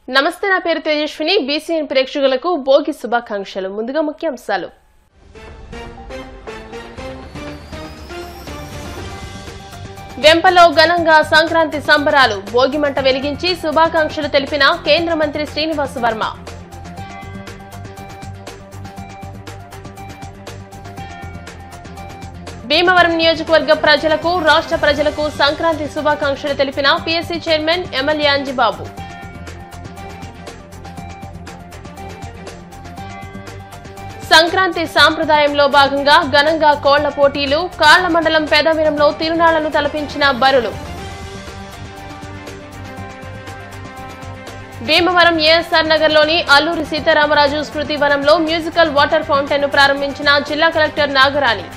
నమస్తే, నా పేరు తేజస్విని. బీసీఎన్ ప్రేక్షకులకు భోగి శుభాకాంక్షలు. ముందుగా ముఖ్యాంశాలు. వెంపలో ఘనంగా సంక్రాంతి సంబరాలు. భోగి మంట వెలిగించి శుభాకాంక్షలు తెలిపిన కేంద్ర మంత్రి శ్రీనివాస్ వర్మ. భీమవరం నియోజకవర్గ ప్రజలకు, రాష్ట్ర ప్రజలకు సంక్రాంతి శుభాకాంక్షలు తెలిపిన PSC chairman MLA Anjibabu. Sankranti సాంప్రదాయంలో భాగంగా ఘనంగా కోళ్ల పోటీలు. కాళ్ల మండలం పెదవీరంలో తిరునాళ్లను తలపించిన బరులు. భీమవరం ఏఎస్ఆర్ నగర్లోని అల్లూరి సీతారామరాజు స్మృతి వనంలో మ్యూజికల్ వాటర్ ఫౌంటైన్ ను ప్రారంభించిన జిల్లా కలెక్టర్ నాగరాణి.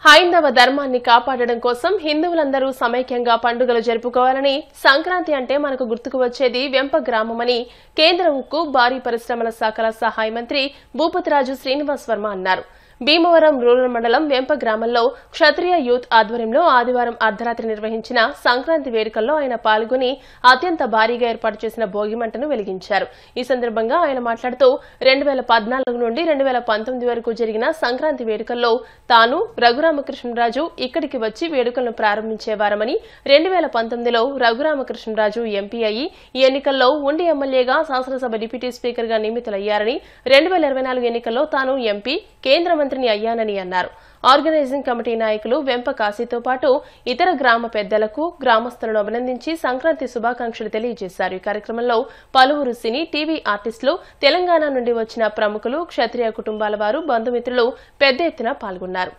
హైందవ ధర్మాన్ని కాపాడడం కోసం హిందువులందరూ సమైక్యంగా పండుగలు జరుపుకోవాలని, సంక్రాంతి అంటే మనకు గుర్తుకు వచ్చేది వెంప గ్రామమని కేంద్ర ఉక్కు, భారీ పరిశ్రమల శాఖల సహాయ మంత్రి భూపతిరాజు శ్రీనివాస్ వర్మ అన్నారు. భీమవరం రూరల్ మండలం వెంప గ్రామంలో క్షత్రియ యూత్ ఆధ్వర్యంలో ఆదివారం అర్ధరాత్రి నిర్వహించిన సంక్రాంతి వేడుకల్లో ఆయన పాల్గొని అత్యంత భారీగా ఏర్పాటు చేసిన భోగి మంటను వెలిగించారు. ఈ సందర్భంగా ఆయన మాట్లాడుతూ 2014 నుండి 2019 వరకు జరిగిన సంక్రాంతి వేడుకల్లో తాను, రఘురామకృష్ణరాజు ఇక్కడికి వచ్చి వేడుకలను ప్రారంభించేవారమని, 2019లో రఘురామకృష్ణరాజు ఎంపీ అయ్యి ఈ ఎన్నికల్లో ఉండి ఎమ్మెల్యేగా శాసనసభ డిప్యూటీ స్పీకర్ గా నియమితులయ్యారని, 2024 ఎన్నికల్లో తాను ఎంపీ, కేంద్ర మంత్రిని అయ్యానని అన్నారు. ఆర్గనైజింగ్ కమిటీ నాయకులు వెంప కాశీతో పాటు ఇతర గ్రామ పెద్దలకు, గ్రామస్తులను అభినందించి సంక్రాంతి శుభాకాంక్షలు తెలియజేశారు. ఈ కార్యక్రమంలో పలువురు సినీ, టీవీ ఆర్టిస్టులు, తెలంగాణ నుండి వచ్చిన ప్రముఖులు, క్షత్రియ కుటుంబాల వారు, బంధుమిత్రులు పెద్ద ఎత్తున పాల్గొన్నారు.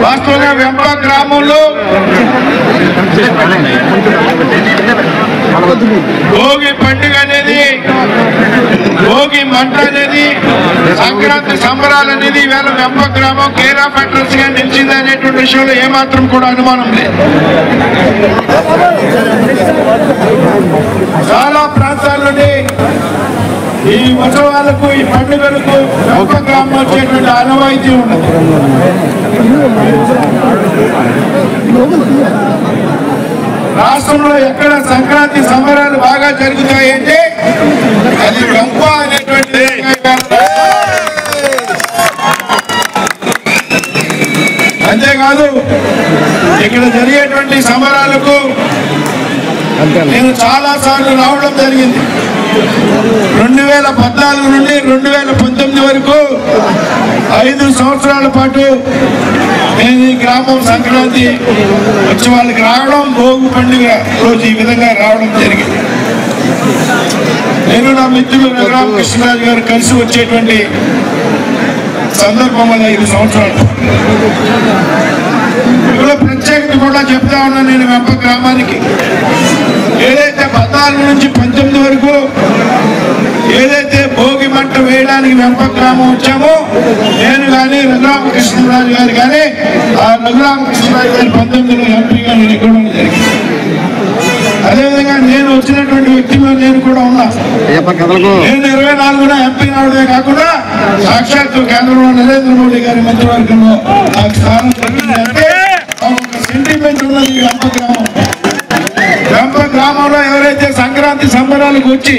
వాస్తవంగా వెంప గ్రామంలో భోగి పండుగ అనేది, భోగి మంట అనేది, సంక్రాంతి సంబరాలు అనేది వేళ వెంప గ్రామం కేర్ ఆఫ్ అడ్రస్ గా నిలిచింది అనేటువంటి విషయంలో ఏమాత్రం కూడా అనుమానం లేదు. చాలా ప్రాంతాల నుండి ఈ ఉత్సవాలకు, ఈ పండుగలకు వెంప గ్రామం వచ్చేటువంటి ఆనవాయితీ ఉన్నది. రాష్ట్రంలో ఎక్కడ సంక్రాంతి సంబరాలు బాగా జరుగుతాయంటే అది వెంప అనేటువంటి. అంతేకాదు ఇక్కడ జరిగేటువంటి సంబరాలకు నేను చాలా సార్లు రావడం జరిగింది. 2014 నుండి 2019 వరకు 5 సంవత్సరాల పాటు నేను ఈ గ్రామం సంక్రాంతి వచ్చి వాళ్ళకి రావడం, భోగి పండుగ రోజు ఈ విధంగా రావడం జరిగింది. నేను నా మిత్రులు రఘురామకృష్ణరాజు గారు కలిసి వచ్చేటువంటి సందర్భం వల్ల 5 సంవత్సరాలు ఇప్పుడు ప్రత్యేకత కూడా చెప్తా ఉన్నా నేను వెంప గ్రామానికి ఏదైతే 14 నుంచి 19 వరకు ఏదైతే భోగి మంట వేయడానికి వెంప గ్రామం వచ్చామో నేను కానీ రఘురామకృష్ణరాజు గారు కానీ ఆ రఘురామకృష్ణరాజు గారి 19లో ఎంపీగా నేను ఎక్కడం జరిగింది. అదేవిధంగా నేను వచ్చినటువంటి వ్యక్తిలో నేను కూడా ఉన్నా. నేను 24న ఎంపీ రావడమే కాకుండా సాక్షాత్తు కేంద్రంలో నరేంద్ర మోడీ గారి మంత్రివర్గంలో నాకు స్థానం దొరికిందంటే ఒక సెంటిమెంట్ ఉన్నది వెంప గ్రామం. వెంప గ్రామంలో ఎవరైతే సంక్రాంతి సంబరాలకు వచ్చి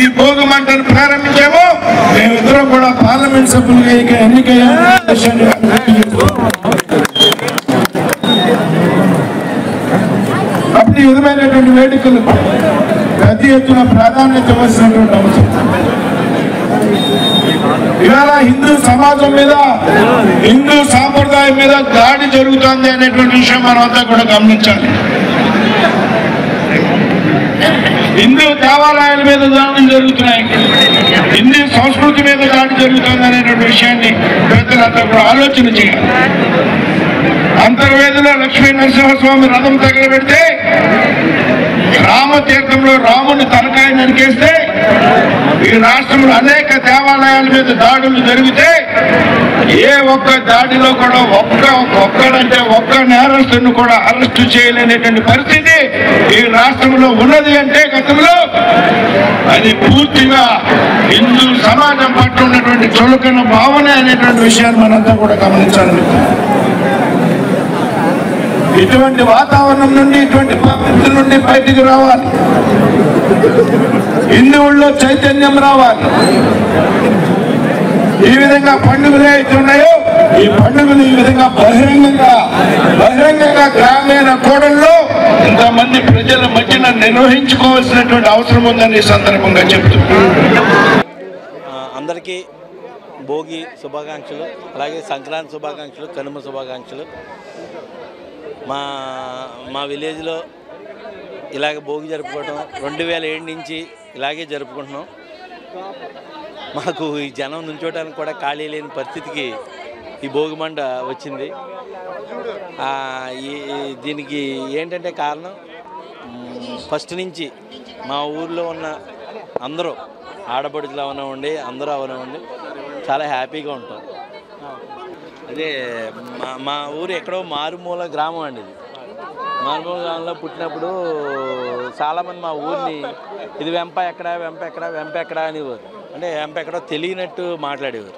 ఈ భోగి మంటను ప్రారంభించామో మేమిద్దరం కూడా పార్లమెంట్ సభ్యులుగా ఎన్నికయ్యాము. అప్పుడు ఈ విధమైనటువంటి వేడుకలు పెద్ద ఎత్తున ప్రాధాన్యత ఇవ్వాల్సినటువంటి అవసరం. ఇవాళ హిందూ సమాజం మీద హిందూ సాంప్రదాయం మీద దాడి జరుగుతుంది అనేటువంటి విషయం మనం అంతా కూడా గమనించాలి. హిందూ దేవాలయాల మీద దాడులు జరుగుతున్నాయి, హిందూ సంస్కృతి మీద దాడి జరుగుతుంది అనేటువంటి విషయాన్ని పెద్దలంతా కూడా ఆలోచన చేయాలి. అంతర్వేదిలో లక్ష్మీ నరసింహస్వామి రథం తగలబెడితే రామతీర్థంలో రాముని తలకాయ నరికేస్తే ఈ రాష్ట్రంలో అనేక దేవాలయాల మీద దాడులు జరిగితే ఏ ఒక్క దాడిలో కూడా ఒక్క నేరస్తుని కూడా అరెస్టు చేయలేనటువంటి పరిస్థితి ఈ రాష్ట్రంలో ఉన్నది అంటే గతంలో అది పూర్తిగా హిందూ సమాజం పట్ల ఉన్నటువంటి చులకన భావన అనేటువంటి విషయాన్ని మనంతా కూడా గమనించాలి. ఇటువంటి వాతావరణం నుండి ఇటువంటి పరిస్థితుల నుండి బయటికి రావాలి, హిందువుల్లో చైతన్యం రావాలి. ఈ విధంగా పండుగలు అయితే ఉన్నాయో ఈ పండుగలు ఈ విధంగా బహిరంగంగా గ్రామీణ కూడల్లో ఇంతమంది ప్రజల మధ్యన నిర్వహించుకోవాల్సినటువంటి అవసరం ఉందని ఈ సందర్భంగా చెప్తున్నాను. అందరికీ భోగి శుభాకాంక్షలు, అలాగే సంక్రాంతి శుభాకాంక్షలు, కనుమ శుభాకాంక్షలు. మా విలేజ్లో ఇలాగ భోగి జరుపుకోవడం 2007 నుంచి ఇలాగే జరుపుకుంటున్నాం. మాకు ఈ జనం నుంచోడానికి కూడా ఖాళీ లేని పరిస్థితికి ఈ భోగి మంట వచ్చింది. దీనికి ఏంటంటే కారణం, ఫస్ట్ నుంచి మా ఊర్లో ఉన్న అందరూ ఆడపడుచులు అవనివ్వండి, అందరూ అవనివ్వండి, చాలా హ్యాపీగా ఉంటాం. అదే మా ఊరు ఎక్కడో మారుమూల గ్రామం అండి. ఇది మారుమూల గ్రామంలో పుట్టినప్పుడు చాలామంది మా ఊరిని ఇది వెంప ఎక్కడా అనేవారు. అంటే వెంప ఎక్కడో తెలియనట్టు మాట్లాడేవారు.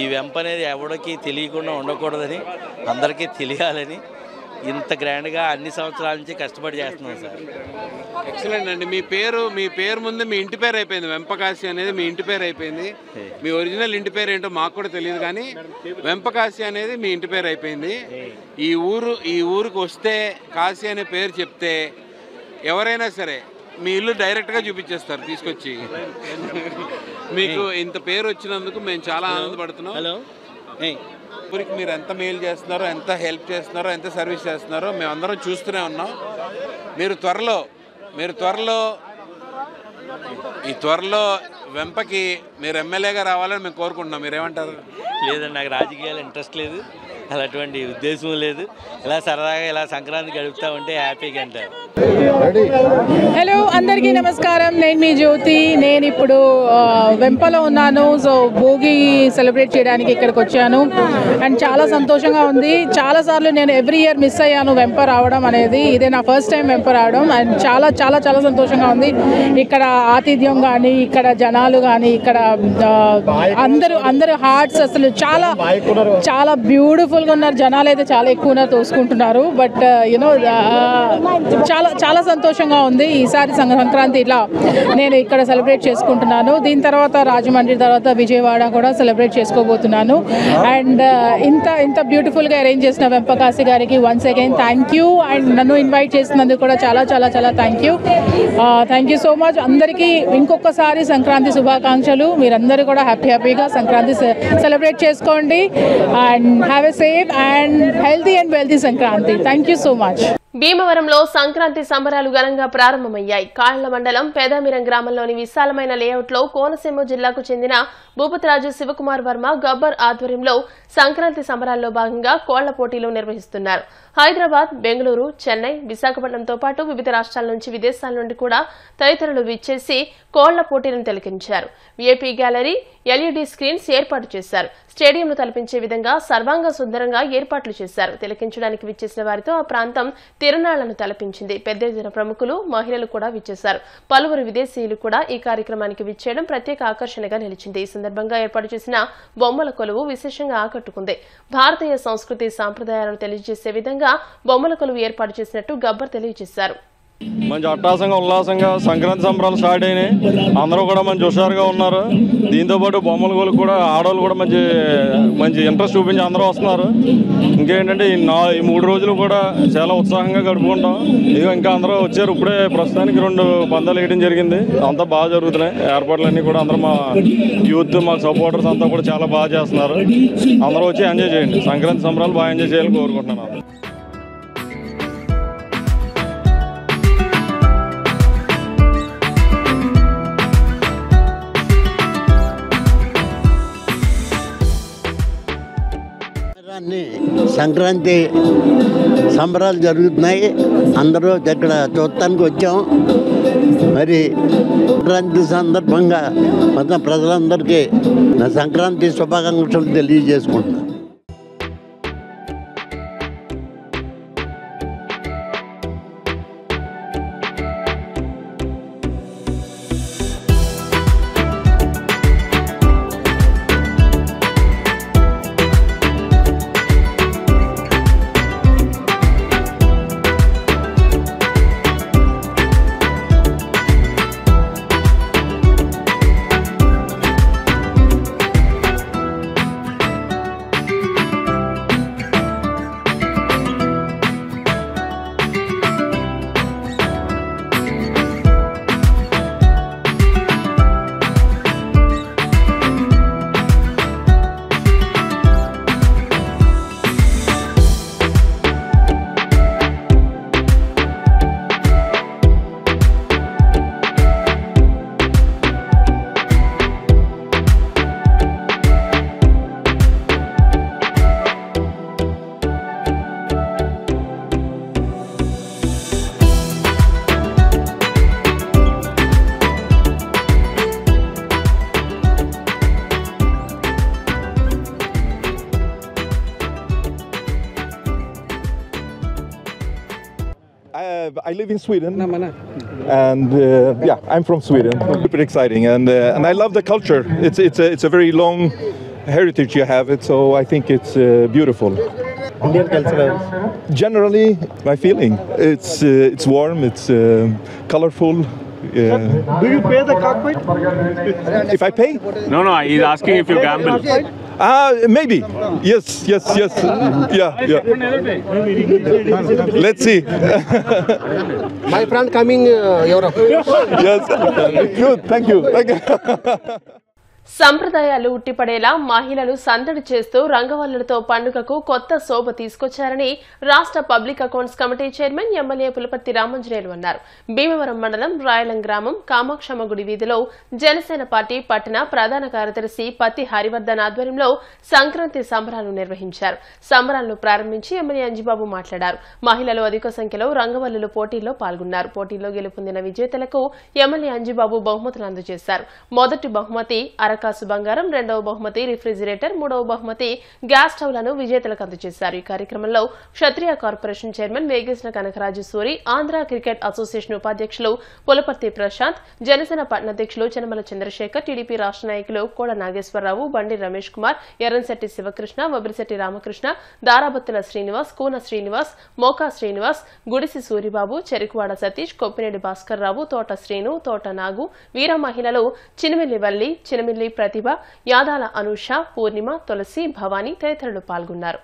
ఈ వెంప అనేది ఎవరికి తెలియకుండా ఉండకూడదని, అందరికీ తెలియాలని ఇంత గ్రాండ్గా అన్ని సంవత్సరాల నుంచి కష్టపడి చేస్తున్నాం సార్. ఎక్సలెంట్ అండి. మీ పేరు ముందు మీ ఇంటి పేరు అయిపోయింది. వెంపకాశి అనేది మీ ఇంటి పేరు అయిపోయింది. మీ ఒరిజినల్ ఇంటి పేరు ఏంటో మాకు కూడా తెలియదు, కానీ వెంపకాశి అనేది మీ ఇంటి పేరు అయిపోయింది. ఈ ఊరికి వస్తే కాశీ అనే పేరు చెప్తే ఎవరైనా సరే మీ ఇల్లు డైరెక్ట్గా చూపించేస్తారు తీసుకొచ్చి. మీకు ఇంత పేరు వచ్చినందుకు మేము చాలా ఆనందపడుతున్నాం. ఊరికి మీరు ఎంత మేలు చేస్తున్నారో, ఎంత హెల్ప్ చేస్తున్నారో, ఎంత సర్వీస్ చేస్తున్నారో మేమందరం చూస్తూనే ఉన్నాం. మీరు త్వరలో వెంపకి మీరు ఎమ్మెల్యేగా రావాలని మేము కోరుకుంటున్నాం. మీరేమంటారు? లేదండి, నాకు రాజకీయాలు ఇంట్రెస్ట్ లేదు, అలాంటి ఉద్దేశం లేదు. ఇలా సరదాగా ఇలా సంక్రాంతి గడుపుతా ఉంటే హ్యాపీగా అంటారు. హలో అందరికీ నమస్కారం, నేను మీ జ్యోతి. నేను ఇప్పుడు వెంపలో ఉన్నాను. సో భోగి సెలబ్రేట్ చేయడానికి ఇక్కడికి వచ్చాను అండ్ చాలా సంతోషంగా ఉంది. చాలాసార్లు నేను ఎవ్రీ ఇయర్ మిస్ అయ్యాను వెంప రావడం అనేది. ఇదే నా ఫస్ట్ టైం వెంప రావడం అండ్ చాలా చాలా చాలా సంతోషంగా ఉంది. ఇక్కడ ఆతిథ్యం కానీ, ఇక్కడ జనాలు కానీ, ఇక్కడ అందరూ హార్ట్స్ అసలు చాలా చాలా బ్యూటిఫుల్గా ఉన్నారు. జనాలు అయితే చాలా ఎక్కువ తోసుకుంటున్నారు. బట్ యూనో చాలా సంతోషంగా ఉంది. ఈసారి సంక్రాంతి ఇట్లా నేను ఇక్కడ సెలబ్రేట్ చేసుకుంటున్నాను. దీని తర్వాత రాజమండ్రి, తర్వాత విజయవాడ కూడా సెలబ్రేట్ చేసుకోబోతున్నాను. అండ్ ఇంత బ్యూటిఫుల్గా అరేంజ్ చేసిన వెంపకాశి గారికి once again thank you. And నన్ను ఇన్వైట్ చేసినందుకు కూడా చాలా చాలా చాలా థ్యాంక్ యూ సో మచ్. అందరికీ ఇంకొకసారి సంక్రాంతి శుభాకాంక్షలు. మీరందరూ కూడా హ్యాపీగా సంక్రాంతి సెలబ్రేట్ చేసుకోండి and have a safe and healthy and wealthy Sankranti. Thank you so much. భీమవరంలో సంక్రాంతి సంబరాలు ఘనంగా ప్రారంభమయ్యాయి. కాళ్ల మండలం పేదామిరం గ్రామంలోని విశాలమైన లేఅవుట్లో కోనసీమ జిల్లాకు చెందిన భూపతిరాజు శివకుమార్ వర్మ గబ్బర్ ఆధ్వర్యంలో సంక్రాంతి సంబరాల్లో భాగంగా కోళ్ల పోటీలు నిర్వహిస్తున్నారు. హైదరాబాద్, బెంగళూరు, చెన్నై, విశాఖపట్నంతో పాటు వివిధ రాష్ట్రాల నుంచి, విదేశాల నుండి కూడా తదితరులు విచ్చేసి కోళ్ల పోటీలను తిలకించారు. వీఐపీ గ్యాలరీ, ఎల్ఈడీ స్క్రీన్స్ ఏర్పాటు చేశారు. స్టేడియంను తలపించే విధంగా సర్వాంగ సుందరంగా ఏర్పాట్లు చేశారు. తిలకించడానికి విచ్చేసిన వారితో ఆ ప్రాంతం తిరునాళ్లను తలపించింది. పెద్ద ఎత్తున ప్రముఖులు, మహిళలు కూడా విచ్చేశారు. పలువురు విదేశీయులు కూడా ఈ కార్యక్రమానికి విచ్చేయడం ప్రత్యేక ఆకర్షణగా నిలిచింది. ఈ సందర్భంగా ఏర్పాటు చేసిన బొమ్మల కొలువు విశేషంగా ఆకట్టుకుంది. భారతీయ సంస్కృతి సాంప్రదాయాలను తెలియజేసే విధంగా బొమ్మల కొలువు ఏర్పాటు చేసినట్టు గబ్బర్ తెలియజేశారు. మంచి అట్టాసంగా ఉల్లాసంగా సంక్రాంతి సంబరాలు స్టార్ట్ అయినాయి. అందరూ కూడా మంచి హుషారుగా ఉన్నారు. దీంతోపాటు బొమ్మల గోలు కూడా ఆడవాళ్ళు కూడా మంచి మంచి ఇంట్రెస్ట్ చూపించి అందరూ వస్తున్నారు. ఇంకేంటంటే ఈ 3 రోజులు కూడా చాలా ఉత్సాహంగా గడుపుకుంటాం. ఇక ఇంకా అందరూ వచ్చారు. ఇప్పుడే ప్రస్తుతానికి 2 పందాలు వేయడం జరిగింది. అంతా బాగా జరుగుతున్నాయి. ఏర్పాట్లన్నీ కూడా అందరూ మా యూత్, మా సపోర్టర్స్ అంతా కూడా చాలా బాగా చేస్తున్నారు. అందరూ వచ్చి ఎంజాయ్ చేయండి. సంక్రాంతి సంబరాలు బాగా ఎంజాయ్ చేయాలని కోరుకుంటున్నాను. సంక్రాంతి సంబరాలు జరుగుతున్నాయి. అందరూ ఇక్కడ చూడటానికి వచ్చాం. మరి సంక్రాంతి సందర్భంగా మొత్తం ప్రజలందరికీ నా సంక్రాంతి శుభాకాంక్షలు తెలియజేసుకుంటున్నాను. I live in Sweden, and yeah, I'm from Sweden. Super exciting, and I love the culture. It's a very long heritage you have it, so I think it's beautiful. Indian culture. Generally, my feeling it's warm, it's colorful. Do you pay the cockpit? If I pay? No, he's asking if you gamble. Maybe. Yes. Yeah. Let's see. My friend coming Europe. Yes. Good. Thank you. సంప్రదాయాలు ఉట్టిపడేలా మహిళలు సందడి చేస్తూ రంగవల్లులతో పండుగకు కొత్త శోభ తీసుకొచ్చారని రాష్ట్ర public accounts committee chairman MLA Pulaparthi Ramanjaneyulu అన్నారు. భీమవరం మండలం రాయలం గ్రామం కామాక్షమ్మ గుడి వీధిలో జనసేన పార్టీ పట్టణ ప్రధాన కార్యదర్శి పత్తి హరివర్ధన్ ఆధ్వర్యంలో సంక్రాంతి సంబరాలు నిర్వహించారు. సంబరాలను ప్రారంభించి ఎమ్మెల్యే అంజిబాబు మాట్లాడారు. మహిళలు అధిక సంఖ్యలో రంగవల్లులు పోటీల్లో పాల్గొన్నారు. పోటీల్లో గెలుపొందిన విజేతలకు ఎమ్మెల్యే అంజిబాబు బహుమతులు అందజేశారు. మొదటి బహుమతి అరకాసు బంగారం, రెండవ బహుమతి రిఫ్రిజిరేటర్, మూడవ బహుమతి గ్యాస్ స్టవ్లను విజేతలకు అందజేశారు. ఈ కార్యక్రమంలో Kshatriya corporation chairman Vegesina Kanakaraju Suri, Andhra cricket association ఉపాధ్యక్షులు పులపర్తి ప్రశాంత్, జనసేన పట్టణ అధ్యక్షులు చెనమల చంద్రశేఖర్, టీడీపీ రాష్ట్ర నాయకులు కోడ నాగేశ్వరరావు, బండి రమేష్ కుమార్, ఎర్రంశెట్టి శివకృష్ణ, వబిరిశెట్టి రామకృష్ణ, దారాబత్తుల శ్రీనివాస్, కూన శ్రీనివాస్, మోకా శ్రీనివాస్, గుడిసి సూరిబాబు, చెరుకువాడ సతీష్, కొప్పినేడి భాస్కర్ రావు, తోట శ్రీను, తోట నాగు, వీర మహిళలు చినిమిల్లి వల్లి, చినిమిల్లి ప్రతిభ, యాదాల అనూష, పూర్ణిమ, తులసి, భవానీ తదితరులు పాల్గొన్నారు.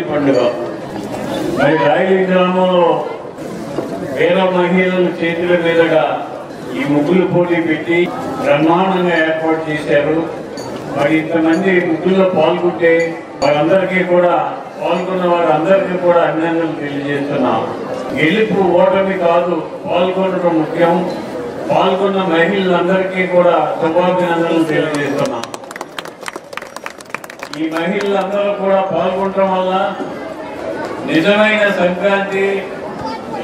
భోగి పండుగ. మరి రాయలి గ్రామంలో వేల మహిళల చేతుల మీదుగా ఈ ముగ్గులు పోటీ పెట్టి బ్రహ్మాండంగా ఏర్పాటు చేశారు. మరి ఇంతమంది ముగ్గుల్లో పాల్గొంటే వారందరికీ కూడా పాల్గొన్న వారందరికీ కూడా అభినందనలు తెలియజేస్తున్నాం. గెలుపు ఓటమి కాదు, పాల్గొనడం ముఖ్యం. పాల్గొన్న మహిళలందరికీ కూడా శుభాభినందనలు తెలియజేస్తున్నాం. ఈ మహిళలందరూ కూడా పాల్గొనడం వల్ల నిజమైన సంక్రాంతి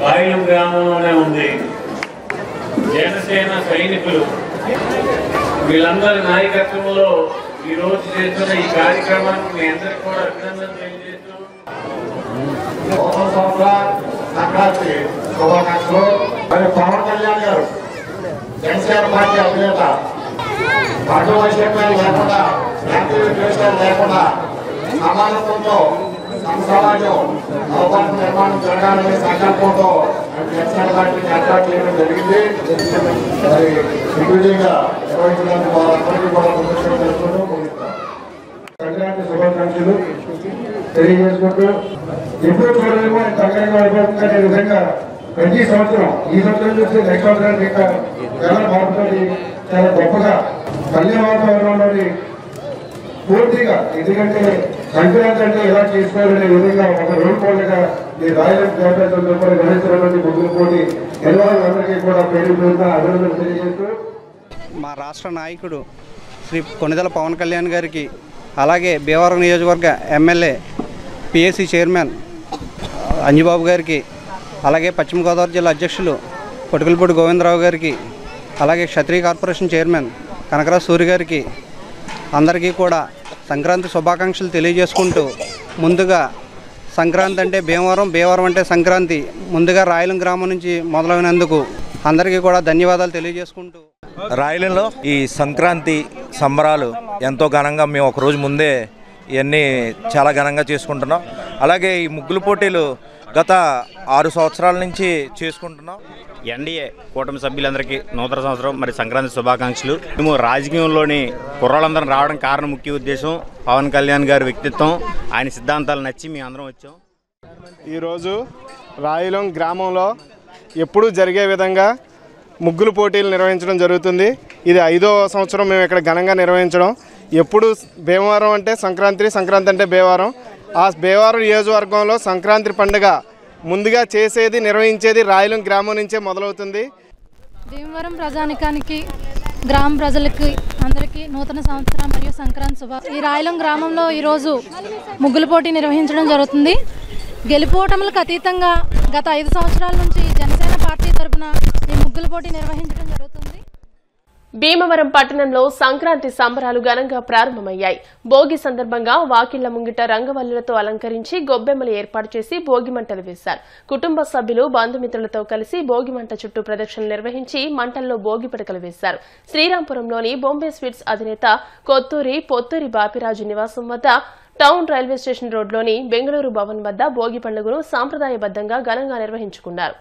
రాయలం గ్రామంలోనే ఉంది. జనసేన సైనికులు వీళ్ళందరి నాయకత్వంలో ఈ రోజు చేస్తున్న ఈ కార్యక్రమానికి మీ అందరికీ కూడా అభినందనలు తెలియజేస్తూ సంక్రాంతి శుభాకాంక్షలు. మరి పవన్ కళ్యాణ్ గారు జనసేన పార్టీ అధినేత అటు వైద్యం లేకుండా లేకుండా సమానత్వంతో సమాజం అవగాహన నిర్మాణం జరగాలనే సంకల్పంతో జనసేన పార్టీని ఏర్పాటు చేయడం జరిగింది. మరి దిగ్విజయంగా నిర్వహించడానికి వారందరికీ కూడా సంక్రాంతి శుభాకాంక్షలు తెలియజేసుకుంటూ ఎప్పుడు చూడలేమో చక్కగా అయిపోతుందనే విధంగా ప్రతి సంవత్సరం ఈ సంవత్సరం చూస్తే నెక్స్ట్ సంవత్సరానికి ఇంకా చాలా బాగుంటుంది. చాలా గొప్పగా పల్లె వాతావరణంలోని పూర్తిగా, ఎందుకంటే సంక్రాంతి అంటే ఎలా చేసుకోవాలనే విధంగా ఒక రోల్ మోడల్గా ఈ రాయలం జాతీయ గణేశ్వరరావు ముగ్గురు పోటీ నిర్వాహకులందరికీ కూడా పేరు అభినందనలు తెలియజేస్తూ మా రాష్ట్ర నాయకుడు శ్రీ కొణిదెల పవన్ కళ్యాణ్ గారికి, అలాగే భీమవరం నియోజకవర్గ ఎమ్మెల్యే పిఎస్సి చైర్మన్ అంజుబాబు గారికి, అలాగే పశ్చిమ గోదావరి జిల్లా అధ్యక్షులు కొటుకులపూడి గోవిందరావు గారికి, అలాగే క్షత్రియ కార్పొరేషన్ చైర్మన్ కనకరాజు సూరి గారికి అందరికీ కూడా సంక్రాంతి శుభాకాంక్షలు తెలియజేసుకుంటూ, ముందుగా సంక్రాంతి అంటే భీమవరం, భీమవరం అంటే సంక్రాంతి ముందుగా రాయలం గ్రామం నుంచి మొదలైనందుకు అందరికీ కూడా ధన్యవాదాలు తెలియజేసుకుంటూ, రాయలంలో ఈ సంక్రాంతి సంబరాలు ఎంతో ఘనంగా మేము ఒకరోజు ముందే ఇవన్నీ చాలా ఘనంగా చేసుకుంటున్నాం. అలాగే ఈ ముగ్గులు పోటీలు గత 6 సంవత్సరాల నుంచి చేసుకుంటున్నాం. ఎన్డీఏ కూటమి సభ్యులందరికీ నూతన సంవత్సరం మరి సంక్రాంతి శుభాకాంక్షలు. మేము రాజకీయంలోని కుర్రాళ్ళందరం రావడం కారణం ముఖ్య ఉద్దేశం పవన్ కళ్యాణ్ గారి వ్యక్తిత్వం, ఆయన సిద్ధాంతాలు నచ్చి మేము అందరం వచ్చాం. ఈరోజు రాయలం గ్రామంలో ఎప్పుడూ జరిగే విధంగా ముగ్గులు పోటీలు నిర్వహించడం జరుగుతుంది. ఇది 5వ సంవత్సరం మేము ఇక్కడ ఘనంగా నిర్వహించడం. ఎప్పుడు భీమవరం అంటే సంక్రాంతి, సంక్రాంతి అంటే భీమవరం. ఆ భీమవరం నియోజకవర్గంలో సంక్రాంతి పండుగ ముందుగా చేసేది, నిర్వహించేది రాయలం గ్రామం నుంచే మొదలవుతుంది. భీమవరం ప్రజానికానికి, గ్రామ ప్రజలకి అందరికీ నూతన సంవత్సరం మరియు సంక్రాంతి శుభ. ఈ రాయలం గ్రామంలో ఈరోజు ముగ్గుల పోటీ నిర్వహించడం జరుగుతుంది. గెలుపోటములకు అతీతంగా గత 5 సంవత్సరాల నుంచి జనసేన పార్టీ తరఫున ఈ ముగ్గుల పోటీ నిర్వహించడం జరుగుతుంది. భీమవరం పట్టణంలో సంక్రాంతి సంబరాలు ఘనంగా ప్రారంభమయ్యాయి. భోగి సందర్భంగా వాకిళ్ల ముంగిట రంగవల్లులతో అలంకరించి గొబ్బెమ్మలు ఏర్పాటు చేసి భోగి మంటలు వేశారు. కుటుంబ సభ్యులు, బంధుమిత్రులతో కలిసి భోగి మంట చుట్టూ ప్రదక్షిణలు నిర్వహించి మంటల్లో భోగి పిడకలు వేశారు. శ్రీరాంపురంలోని బొంబే స్వీట్స్ అధినేత పొత్తూరి బాపిరాజు నివాసం వద్ద, టౌన్ రైల్వే స్టేషన్ రోడ్లోని బెంగళూరు భవన్ వద్ద భోగి పండుగను సాంప్రదాయబద్దంగా ఘనంగా నిర్వహించుకున్నారు.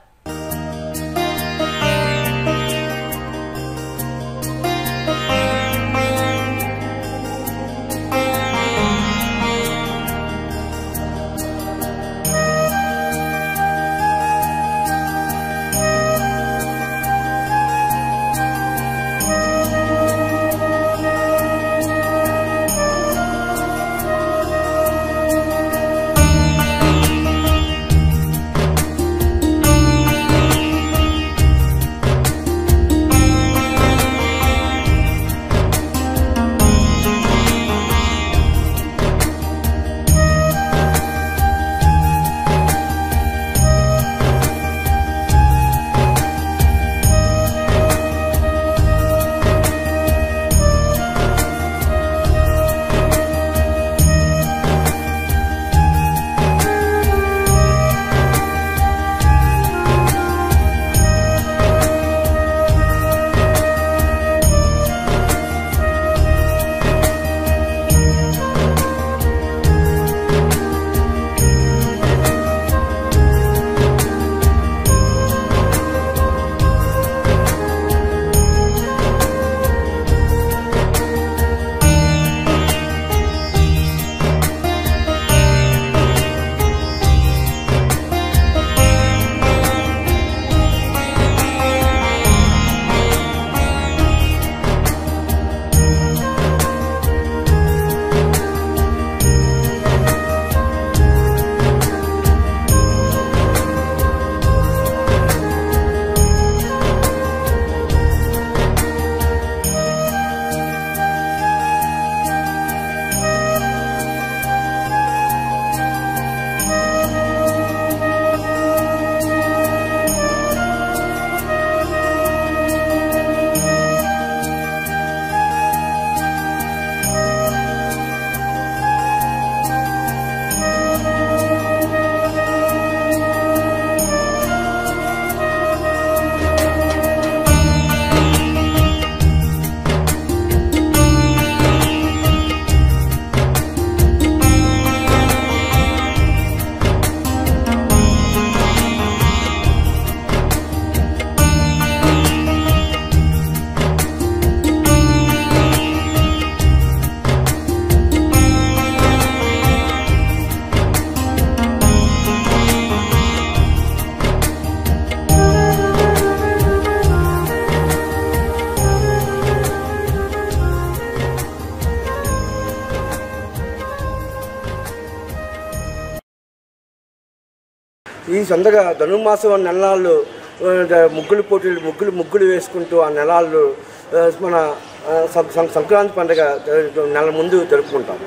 ఈ సొంతగా ధనుర్మాసం నెలలు ముగ్గులు పోటీలు ముగ్గులు వేసుకుంటూ ఆ నెలలు మన సంక్రాంతి పండుగ నెల ముందు జరుపుకుంటాం.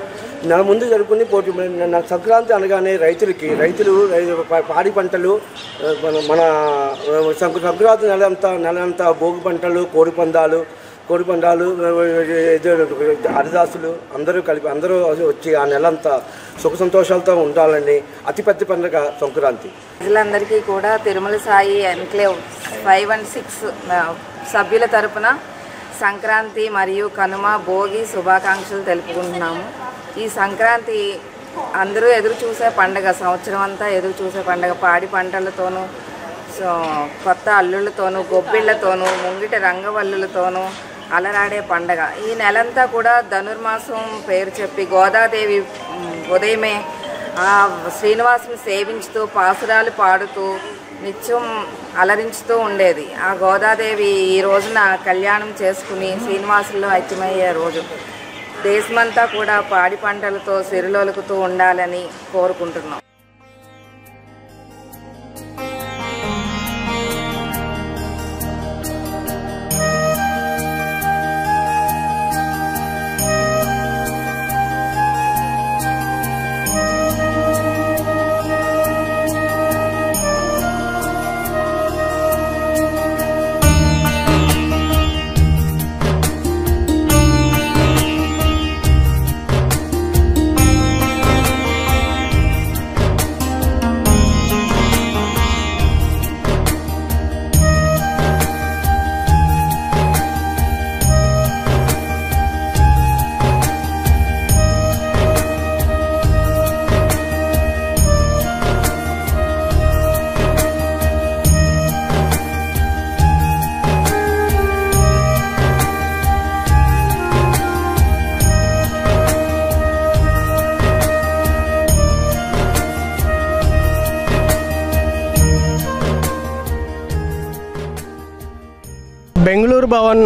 నెల ముందు జరుపుకుని పోటీ సంక్రాంతి అనగానే రైతులు పాడి పంటలు మన సంక్రాంతి నెలంతా భోగి పంటలు కోడి పందాలు హరిదాసులు అందరూ వచ్చి ఆ నెలంతా సుఖ సంతోషాలతో ఉండాలని అతిపెద్ద పండుగ సంక్రాంతి. ప్రజలందరికీ కూడా తిరుమల సాయి ఎన్క్లేవ్ 5 and 6 సభ్యుల తరపున సంక్రాంతి మరియు కనుమ భోగి శుభాకాంక్షలు తెలుపుకుంటున్నాము. ఈ సంక్రాంతి అందరూ ఎదురు చూసే పండుగ, సంవత్సరం అంతా ఎదురు చూసే పండుగ. పాడి పంటలతోనూ కొత్త అల్లుళ్ళతోనూ గొబ్బిళ్లతోనూ ముంగిట రంగవల్లులతోనూ అలరాడే పండగ. ఈ నెలంతా కూడా ధనుర్మాసం పేరు చెప్పి గోదాదేవి ఉదయమే ఆ శ్రీనివాసుని సేవించుతూ పాసురాలు పాడుతూ నిత్యం అలరించుతూ ఉండేది. ఆ గోదాదేవి ఈ రోజున కళ్యాణం చేసుకుని శ్రీనివాసుల్లో ఐక్యమయ్యే రోజు. దేశమంతా కూడా పాడి పంటలతో సిరులొలుకుతూ ఉండాలని కోరుకుంటున్నాం. Bengaluru Bhavan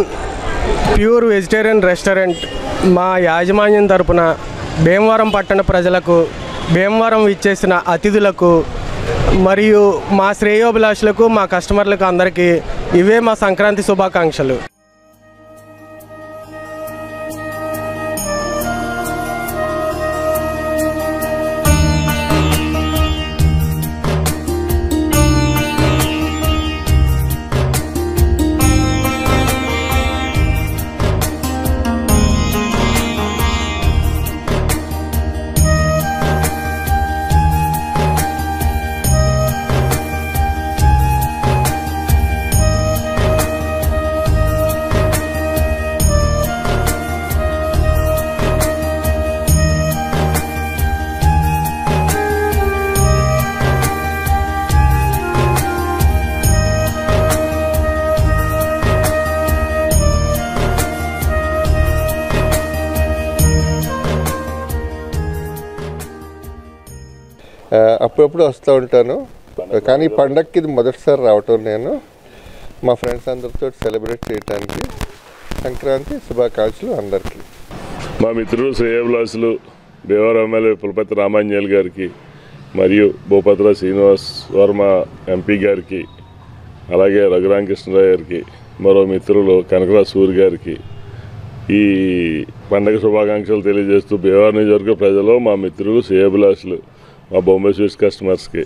pure vegetarian restaurant మా యాజమాన్యం తరపున భీమవరం పట్టణ ప్రజలకు, భీమవరం ఇచ్చేసిన అతిథులకు మరియు మా శ్రేయోభిలాషులకు, మా కస్టమర్లకు అందరికీ ఇవే మా సంక్రాంతి శుభాకాంక్షలు. అప్పుడప్పుడు వస్తూ ఉంటాను, కానీ పండగకి ఇది మొదటిసారి రావటం. నేను మా ఫ్రెండ్స్ అందరితో సెలబ్రేట్ చేయడానికి సంక్రాంతి శుభాకాంక్షలు అందరికీ. మా మిత్రులు శ్రేయోభిలాషులు భీమవరం ఎమ్మెల్యే పులపతి రామాంజనేయులు గారికి మరియు భూపత్ర శ్రీనివాస్ వర్మ ఎంపీ గారికి, అలాగే రఘురామకృష్ణరావు గారికి, మరో మిత్రులు కనకరాజ్ సూరి గారికి ఈ పండగ శుభాకాంక్షలు తెలియజేస్తూ భీమవరం నియోజకవర్గ ప్రజలు, మా మిత్రులు శ్రేయోభిలాషులు, మా బొంబాయి స్వీట్స్ కస్టమర్స్కి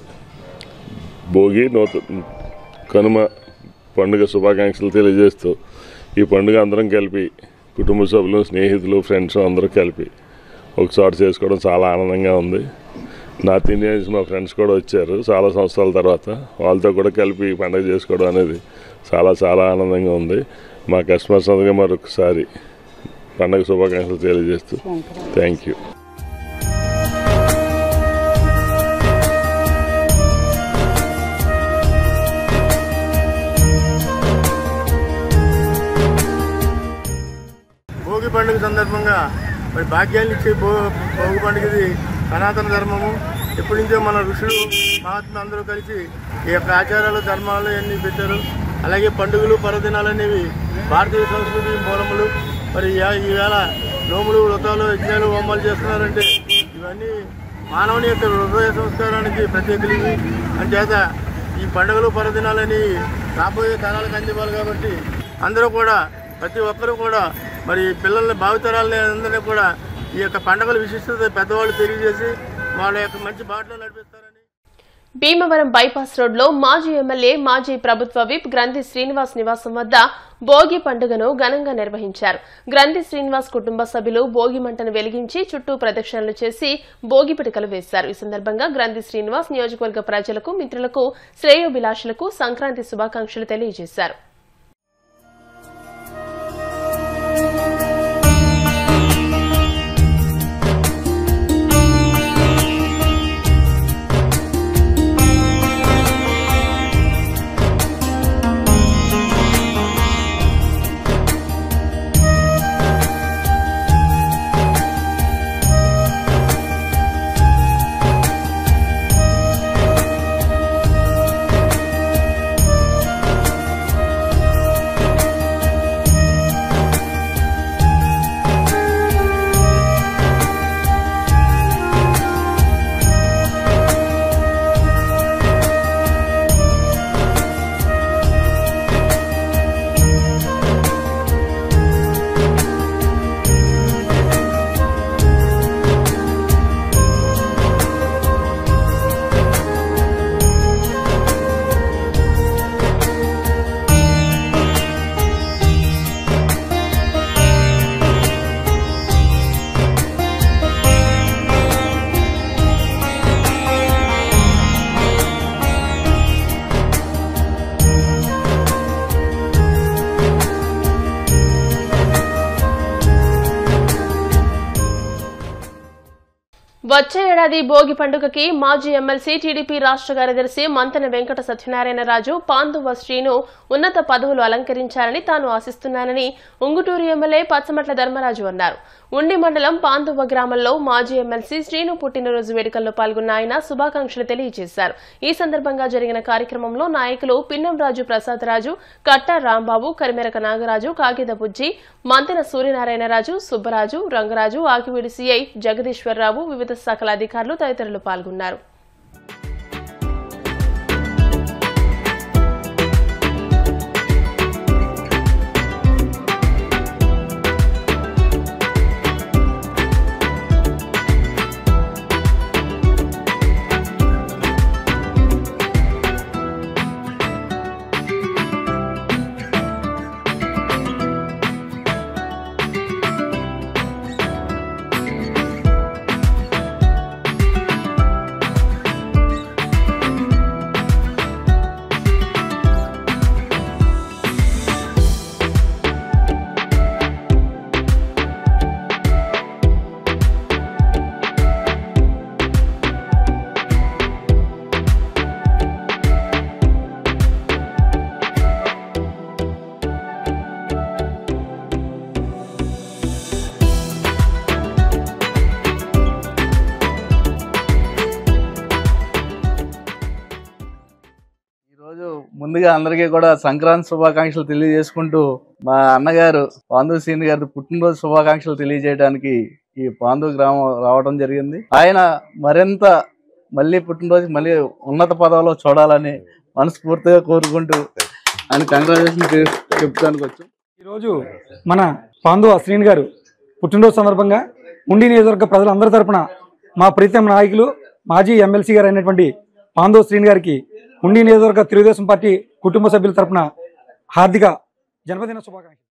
భోగి కనుమ పండుగ శుభాకాంక్షలు తెలియజేస్తూ ఈ పండుగ అందరం కలిపి కుటుంబ సభ్యులు, స్నేహితులు, ఫ్రెండ్స్ అందరూ కలిపి ఒకసారి చేసుకోవడం చాలా ఆనందంగా ఉంది. నార్త్ ఇండియన్స్ మా ఫ్రెండ్స్ కూడా వచ్చారు చాలా సంవత్సరాల తర్వాత. వాళ్ళతో కూడా కలిపి పండుగ చేసుకోవడం అనేది చాలా చాలా ఆనందంగా ఉంది. మా కస్టమర్స్ అందరికీ మరొకసారి పండుగ శుభాకాంక్షలు తెలియజేస్తూ థ్యాంక్ యూ. భోగి పండుగ సందర్భంగా మరి భాగ్యాన్ని ఇచ్చే భోగి పండుగ ఇది సనాతన ధర్మము. ఎప్పటి నుంచో మన ఋషులు మహాత్ములు అందరూ కలిసి ఈ యొక్క ఆచారాలు ధర్మాలు అన్నీ పెట్టారు. అలాగే పండుగలు పర్వదినాలు అనేవి భారతీయ సంస్కృతి మూలములు. మరి ఈవేళ నోములు, వ్రతాలు, యజ్ఞాలు, హోమాలు చేస్తున్నారంటే ఇవన్నీ మానవుని యొక్క హృదయ సంస్కారానికి ప్రత్యేకలు ఇవి. అంచేత ఈ పండుగలు పర్వదినాలని రాబోయే తరాలకు అందివ్వాలి కాబట్టి అందరూ కూడా ప్రతి ఒక్కరూ కూడా మరి పిల్లల్ని భావితరాలని అందరినీ కూడా ఈ యొక్క పండుగల విశిష్టత పెద్దవాళ్ళు తెలియజేసి వాళ్ళ యొక్క మంచి బాటలో నడిపిస్తారని. భీమవరం బైపాస్ రోడ్లో మాజీ ఎమ్మెల్యే మాజీ ప్రభుత్వ విప్ గ్రంథి శ్రీనివాస్ నివాసం వద్ద భోగి పండుగను ఘనంగా నిర్వహించారు. గ్రంథి శ్రీనివాస్ కుటుంబ సభ్యులు భోగి మంటను వెలిగించి చుట్టూ ప్రదక్షిణలు చేసి భోగి పిడకలు వేశారు. ఈ సందర్భంగా గ్రంథి శ్రీనివాస్ నియోజకవర్గ ప్రజలకు, మిత్రులకు, శ్రేయోభిలాషులకు సంక్రాంతి శుభాకాంక్షలు తెలియజేశారు. వచ్చే ఏడాది భోగి పండుగకి మాజీ ఎమ్మెల్సీ టీడీపీ రాష్ట్ర కార్యదర్శి మంతెన వెంకట సత్యనారాయణరాజు పాందువ శ్రీను ఉన్నత పదవులు అలంకరించాలని తాను ఆశిస్తున్నానని ఉంగుటూరు ఎమ్మెల్యే పచ్చమట్ల ధర్మరాజు అన్నారు. ఉండి మండలం పాందువ గ్రామంలో మాజీ ఎమ్మెల్సీ శ్రీను పుట్టినరోజు వేడుకల్లో పాల్గొన్న ఆయన శుభాకాంక్షలు తెలియజేశారు. ఈ సందర్భంగా జరిగిన కార్యక్రమంలో నాయకులు పిన్నంరాజు ప్రసాదరాజు, కట్టా రాంబాబు, కరిమెరక నాగరాజు, కాగిద బుజ్జి, మంతెన సూర్యనారాయణరాజు, సుబ్బరాజు, రంగరాజు, ఆకివీడి సిఐ జగదీశ్వరరావు, వివిధ శాఖల అధికారులు తదితరులు పాల్గొన్నారు. ముందుగా అందరికీ కూడా సంక్రాంతి శుభాకాంక్షలు తెలియజేసుకుంటూ మా అన్నగారు పాండు శ్రీని గారి పుట్టినరోజు శుభాకాంక్షలు తెలియజేయడానికి ఈ పాండు గ్రామం రావడం జరిగింది. ఆయన మరింత మళ్ళీ పుట్టినరోజు మళ్ళీ ఉన్నత పదవిలో చూడాలని మనస్ఫూర్తిగా కోరుకుంటూ ఆయన కంగ్రాచులేషన్ చెప్తానికి వచ్చాం. ఈరోజు మన పాండు శ్రీని గారు పుట్టినరోజు సందర్భంగా ఉండి నియోజకవర్గ ప్రజలందరి తరపున మా ప్రీతం నాయకులు మాజీ ఎమ్మెల్సీ గారు అయినటువంటి పాండు శ్రీని గారికి ఉండి నియోజకవర్గ తెలుగుదేశం పార్టీ కుటుంబ సభ్యుల తరపున హార్దిక జన్మదిన శుభాకాంక్షలు.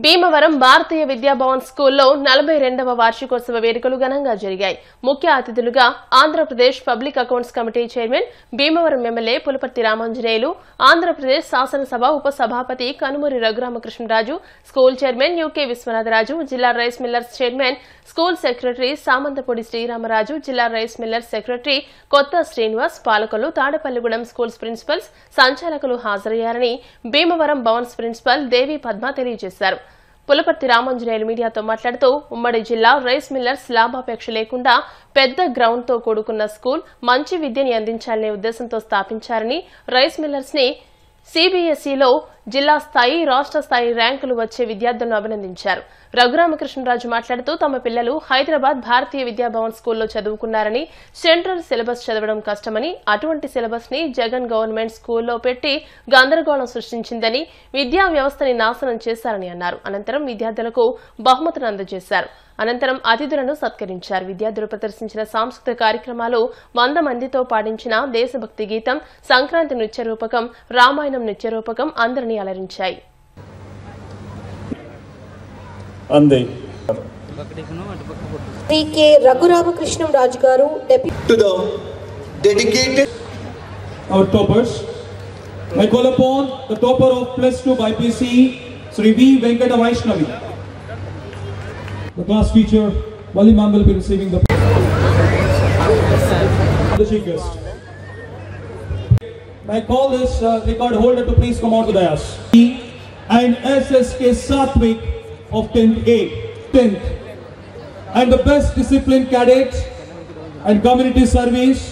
భీమవరం భారతీయ విద్యాభవన్ స్కూల్లో 42వ వార్షికోత్సవ వేడుకలు ఘనంగా జరిగాయి. ముఖ్య అతిథులుగా Andhra Pradesh public accounts committee chairman, Bhimavaram MLA Pulaparthi Ramanjaneyulu, Andhra Pradesh శాసనసభ ఉపసభాపతి Kanumuri Raghuramakrishnaraju, school chairman UK Vishwanatharaju, జిల్లా rice millers chairman, school secretary Samanthapudi Sriramaraju, జిల్లా రైస్ మిల్లర్స్ సెక్రటరీ కొత్త శ్రీనివాస్, పాలకులు, తాడపల్లిగూడెం స్కూల్స్ ప్రిన్సిపల్స్, సంచాలకులు హాజరయ్యారని భీమవరం భవన్స్ ప్రిన్సిపల్ దేవి పద్మ తెలియజేశారు. పులపర్తి రామాంజనేయులు మీడియాతో మాట్లాడుతూ ఉమ్మడి జిల్లా రైస్ మిల్లర్స్ లాభాపేక్ష లేకుండా పెద్ద గ్రౌండ్తో కూడుకున్న స్కూల్ మంచి విద్యని అందించాలనే ఉద్దేశంతో స్థాపించారని రైస్ మిల్లర్స్ ని సిబిఎస్ఈలో జిల్లా స్థాయి రాష్ట్ర స్థాయి ర్యాంకులు వచ్చే విద్యార్థులను అభినందించారు. రఘురామకృష్ణరాజు మాట్లాడుతూ తమ పిల్లలు హైదరాబాద్ భారతీయ విద్యాభవన్ స్కూల్లో చదువుకున్నారని, సెంట్రల్ సిలబస్ చదవడం కష్టమని, అటువంటి సిలబస్ ని జగన్ గవర్నమెంట్ స్కూల్లో పెట్టి గందరగోళం సృష్టించిందని, విద్యా వ్యవస్థని నాశనం చేశారని అన్నారు. అనంతరం విద్యార్థులకు బహుమతులు అందజేశారు. అనంతరం అతిథులను సత్కరించారు. విద్యార్థులు ప్రదర్శించిన సాంస్కృతిక కార్యక్రమాలు 100 మందితో పాడించిన దేశభక్తి గీతం, సంక్రాంతి నృత్య రూపకం, రామాయణం నృత్య రూపకం అందరినీ అలరించాయి. రఘురామకృష్ణరాజు గారు our toppers. I call upon the topper of +2 BPC, Sri V. Venkata Vaishnavi. The class teacher, Wali Ma'am, will be receiving the chief guest. I call this record holder to please come out to the dais. And SSK Satvik of 10th. And the best disciplined cadet and community service.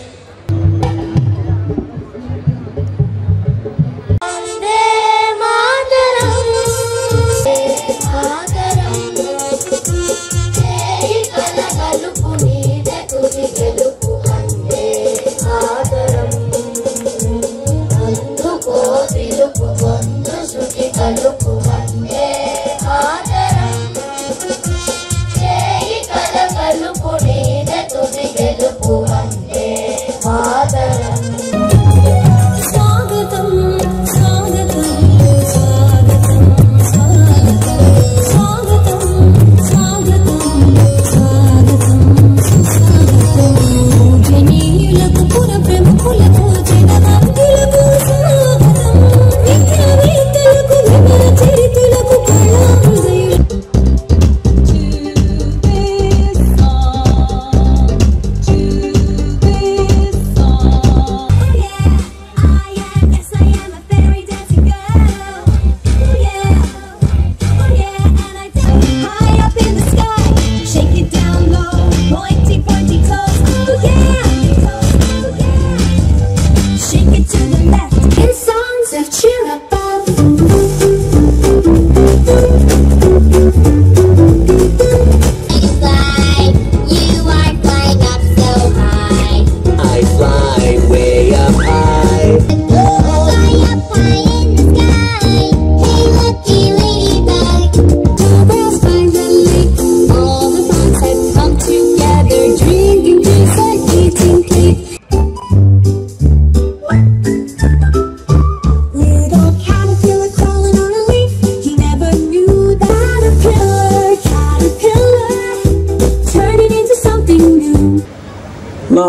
నా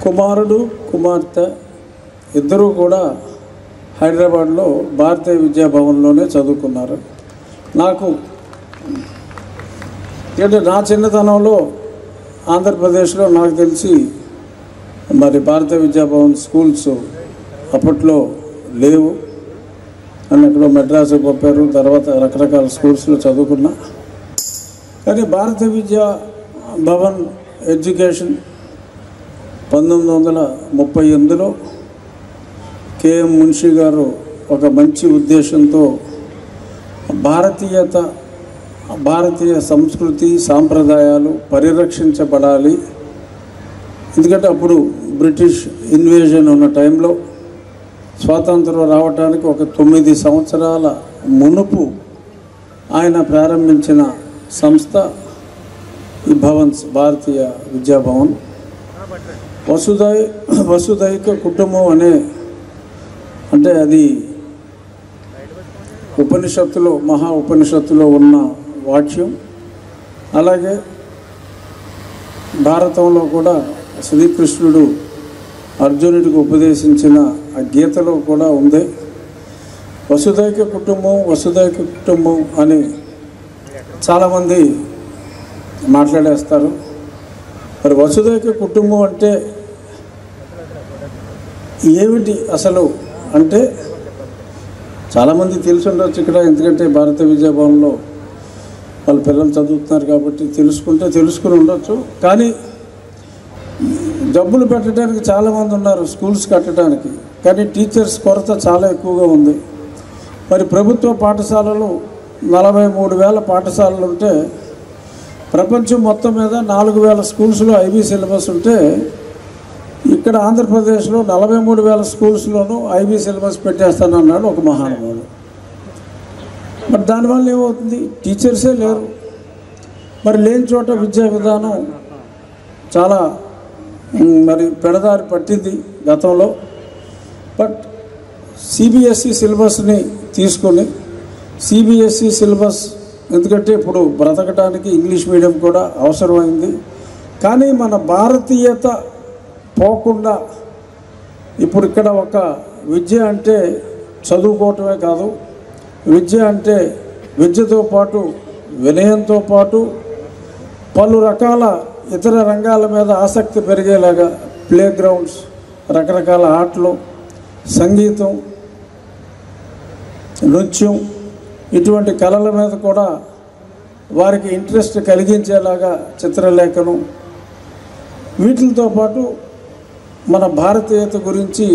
కుమారుడు కుమార్తె ఇద్దరూ కూడా హైదరాబాద్లో భారతీయ విద్యాభవన్లోనే చదువుకున్నారు. నాకు అంటే నా చిన్నతనంలో ఆంధ్రప్రదేశ్లో నాకు తెలిసి మరి భారతీయ విద్యాభవన్ స్కూల్స్ అప్పట్లో లేవు. అని ఎక్కడో మెడ్రాస్కి పంపారు. తర్వాత రకరకాల స్కూల్స్లో చదువుకున్నా. కానీ భారతీయ విద్యా భవన్ ఎడ్యుకేషన్ 1938లో కేఎం మున్షి గారు ఒక మంచి ఉద్దేశంతో భారతీయ సంస్కృతి సాంప్రదాయాలు పరిరక్షించబడాలి. ఎందుకంటే అప్పుడు బ్రిటిష్ ఇన్వేజన్ ఉన్న టైంలో స్వాతంత్రం రావడానికి ఒక 9 సంవత్సరాల మునుపు ఆయన ప్రారంభించిన సంస్థ ఈ భవన్స్, భారతీయ విద్యాభవన్. వసుదైక కుటుంబం అంటే అది ఉపనిషత్తులో, మహా ఉపనిషత్తులో ఉన్న వాక్యం. అలాగే భారతంలో కూడా శ్రీకృష్ణుడు అర్జునుడికి ఉపదేశించిన ఆ గీతలో కూడా ఉంది. వసుదైక కుటుంబం అని చాలామంది మాట్లాడేస్తారు. మరి వసుదైక కుటుంబం అంటే ఏమిటి అసలు అంటే చాలామంది తెలిసి ఉండొచ్చు ఇక్కడ. ఎందుకంటే భారతీయ విద్యాభవన్లో వాళ్ళ పిల్లలు చదువుతున్నారు కాబట్టి తెలుసుకుని ఉండొచ్చు. కానీ డబ్బులు పెట్టడానికి చాలామంది ఉన్నారు స్కూల్స్ కట్టడానికి. కానీ టీచర్స్ కొరత చాలా ఎక్కువగా ఉంది. మరి ప్రభుత్వ పాఠశాలలు 43,000 పాఠశాలలు ఉంటే ప్రపంచం మొత్తం మీద 4,000 స్కూల్స్లో ఐబీ సిలబస్ ఉంటే ఇక్కడ ఆంధ్రప్రదేశ్లో 43,000 స్కూల్స్లోనూ ఐబీ సిలబస్ పెట్టేస్తానన్నాడు ఒక మహానుభావుడు. మరి దానివల్ల ఏమవుతుంది? టీచర్సే లేరు. మరి లేని చోట విద్యా విధానం చాలా మరి పెడదారి పట్టింది గతంలో. బట్ సిబిఎస్ఈ సిలబస్ని తీసుకొని సిబిఎస్ఈ సిలబస్ ఎందుకంటే ఇప్పుడు బ్రతకడానికి ఇంగ్లీష్ మీడియం కూడా అవసరమైంది. కానీ మన భారతీయత పోకుండా ఇప్పుడు ఇక్కడ ఒక విద్య అంటే చదువుకోవటమే కాదు, విద్య అంటే విద్యతో పాటు వినయంతో పాటు పలు రకాల ఇతర రంగాల మీద ఆసక్తి పెరిగేలాగా ప్లే గ్రౌండ్స్, రకరకాల ఆటలు, సంగీతం, నృత్యం ఇటువంటి కళల మీద కూడా వారికి ఇంట్రెస్ట్ కలిగించేలాగా చిత్రలేఖనం, వీటితో పాటు మన భారతీయత గురించి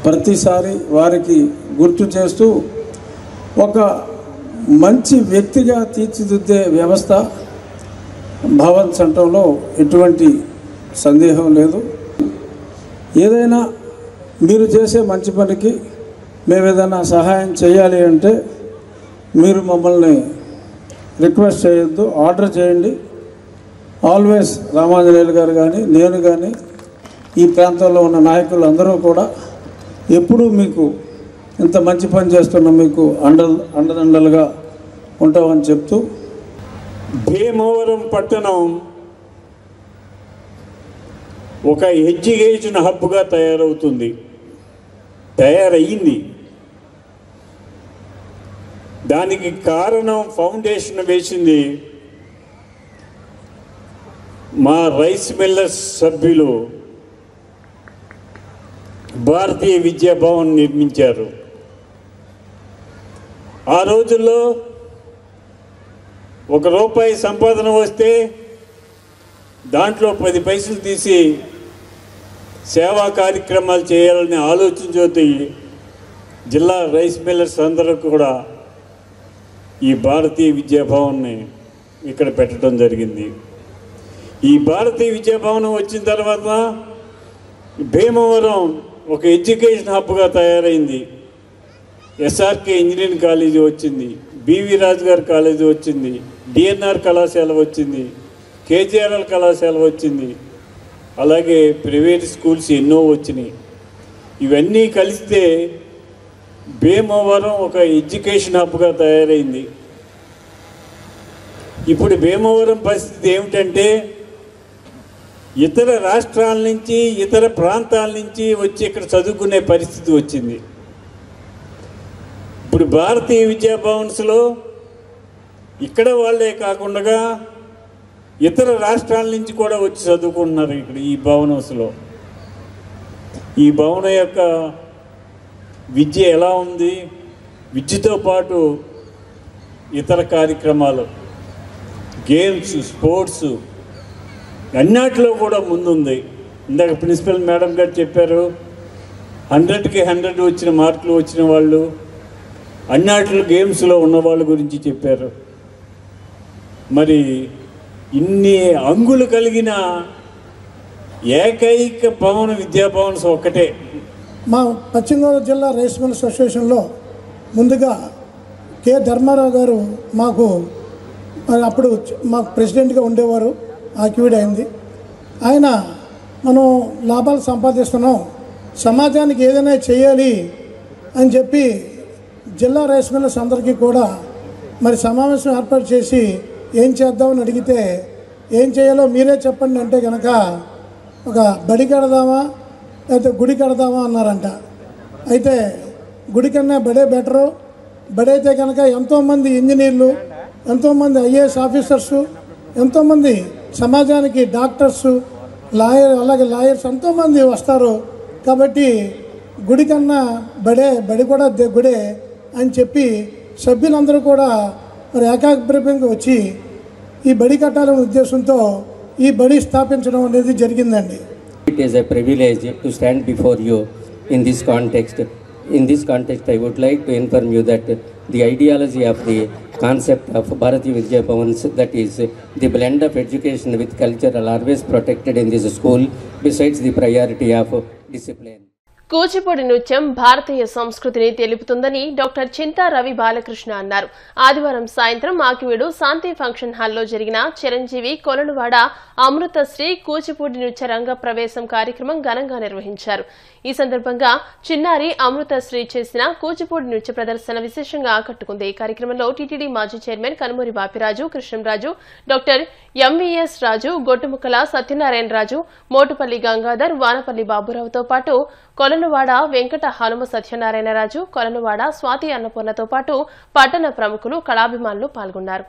ప్రతిసారి వారికి గుర్తు చేస్తూ ఒక మంచి వ్యక్తిగా తీర్చిదిద్దే వ్యవస్థ భవన్ సెంటర్లో ఎటువంటి సందేహం లేదు. ఏదైనా మీరు చేసే మంచి పనికి మేము ఏదైనా సహాయం చేయాలి అంటే మీరు మమ్మల్ని రిక్వెస్ట్ చేయొద్దు, ఆర్డర్ చేయండి. ఆల్వేస్ రామాంజనేయులు గారు కానీ నేను కానీ ఈ ప్రాంతంలో ఉన్న నాయకులు అందరూ కూడా ఎప్పుడూ మీకు ఇంత మంచి పని చేస్తున్న మీకు అండదండలుగా ఉంటామని చెప్తూ, భీమవరం పట్టణం ఒక ఎడ్యుకేషన్ హబ్గా తయారయ్యింది. దానికి కారణం ఫౌండేషన్ వేసింది మా రైస్ మిల్లర్స్ సభ్యులు భారతీయ విద్యా భవన్ నిర్మించారు. ఆ రోజుల్లో ₹1 సంపాదన వస్తే దాంట్లో 10 పైసలు తీసి సేవా కార్యక్రమాలు చేయాలని ఆలోచించి జిల్లా రైస్ మిల్లర్స్ అందరూ కూడా ఈ భారతీయ విద్యా భవన్ని ఇక్కడ పెట్టడం జరిగింది. ఈ భారతీయ విద్యా భవనం వచ్చిన తర్వాత భీమవరం ఒక ఎడ్యుకేషన్ హబ్గా తయారైంది. ఎస్ఆర్కే ఇంజనీరింగ్ కాలేజీ వచ్చింది, బివి రాజు గారి కాలేజీ వచ్చింది, డిఎన్ఆర్ కళాశాల వచ్చింది, కేజీఆర్ఎల్ కళాశాల వచ్చింది, అలాగే ప్రైవేట్ స్కూల్స్ ఎన్నో వచ్చినాయి. ఇవన్నీ కలిస్తే భీమవరం ఒక ఎడ్యుకేషన్ హబ్గా తయారైంది. ఇప్పుడు భీమవరం పరిస్థితి ఏమిటంటే ఇతర రాష్ట్రాల నుంచి ఇతర ప్రాంతాల నుంచి వచ్చి ఇక్కడ చదువుకునే పరిస్థితి వచ్చింది. ఇప్పుడు భారతీయ విద్యా భవన్స్లో ఇక్కడ వాళ్ళే కాకుండా ఇతర రాష్ట్రాల నుంచి కూడా వచ్చి చదువుకుంటున్నారు ఇక్కడ ఈ భవన్స్లో. ఈ భవనం యొక్క విద్య ఎలా ఉంది? విద్యతో పాటు ఇతర కార్యక్రమాలు, గేమ్స్, స్పోర్ట్స్ అన్నిటిలో కూడా ముందుంది. ఇందాక ప్రిన్సిపల్ మేడం గారు చెప్పారు, 100కి 100 వచ్చిన మార్కులు వచ్చిన వాళ్ళు, అన్నిటిలో గేమ్స్లో ఉన్న వాళ్ళ గురించి చెప్పారు. మరి ఇన్ని అంగులు కలిగిన ఏకైక భవన విద్యాభవన్స్ ఒక్కటే. మా పశ్చిమ గోదావరి జిల్లా రైస్ మిల్లర్స్ అసోసియేషన్లో ముందుగా కె ధర్మారావు గారు మాకు అప్పుడు మాకు ప్రెసిడెంట్గా ఉండేవారు, ఆక్యువైడ్ అయింది. ఆయన మనం లాభాలు సంపాదిస్తున్నాం, సమాజానికి ఏదైనా చేయాలి అని చెప్పి జిల్లా రైస్ మిల్లర్స్ అందరికీ కూడా మరి సమావేశం ఏర్పాటు చేసి ఏం చేద్దామని అడిగితే ఏం చేయాలో మీరే చెప్పండి అంటే కనుక ఒక బడి కడదామా లేకపోతే గుడి కడదామా అన్నారంట. అయితే గుడి కన్నా బడే బెటరు. బడి అయితే కనుక ఎంతోమంది ఇంజనీర్లు, ఎంతోమంది ఐఏఎస్ ఆఫీసర్సు, ఎంతోమంది సమాజానికి డాక్టర్సు, లాయర్స్ ఎంతోమంది వస్తారు. కాబట్టి గుడి కన్నా బడి కూడా గుడే అని చెప్పి సభ్యులందరూ కూడా మరి ఏకాభిప్రాయంగా వచ్చి ఈ బడి కట్టాలనే ఉద్దేశంతో ఈ బడి స్థాపించడం అనేది జరిగిందండి. It is a privilege to stand before you in this context. In this context, I would like to inform you that the ideology of the concept of Bharatiya Vidya Bhavans, that is the blend of education with culture, are always protected in this school, besides the priority of discipline. Kuchipudi నృత్యం భారతీయ సంస్కృతిని తెలుపుతుందని doctor చింతా రవి బాలకృష్ణ అన్నారు. ఆదివారం సాయంత్రం ఆకివీడు శాంతి function హాల్లో జరిగిన చిరంజీవి కొలనువాడ అమృతశ్రీ కూచిపూడి నృత్య రంగ ప్రవేశం కార్యక్రమం ఘనంగా నిర్వహించారు. ఈ సందర్భంగా చిన్నారి అమృతశ్రీ చేసిన కూచిపూడి నృత్య ప్రదర్శన విశేషంగా ఆకట్టుకుంది. ఈ కార్యక్రమంలో టీటీడీ మాజీ chairman Kanumuri Bapiraju, Krishnamraju, doctor MVS Raju, Gottumukkala Satyanarayanaraju, Motupalli Gangadhar, Vanapalli బాబురావుతో పాటు కొలనువాడ వెంకట హనుమ సత్యనారాయణరాజు, కొలనువాడ స్వాతి అన్నపూర్ణతో పాటు పట్టణ ప్రముఖులు, కళాభిమానులు పాల్గొన్నారు.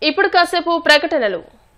ఇప్పుడు కాసేపు ప్రకటనలు.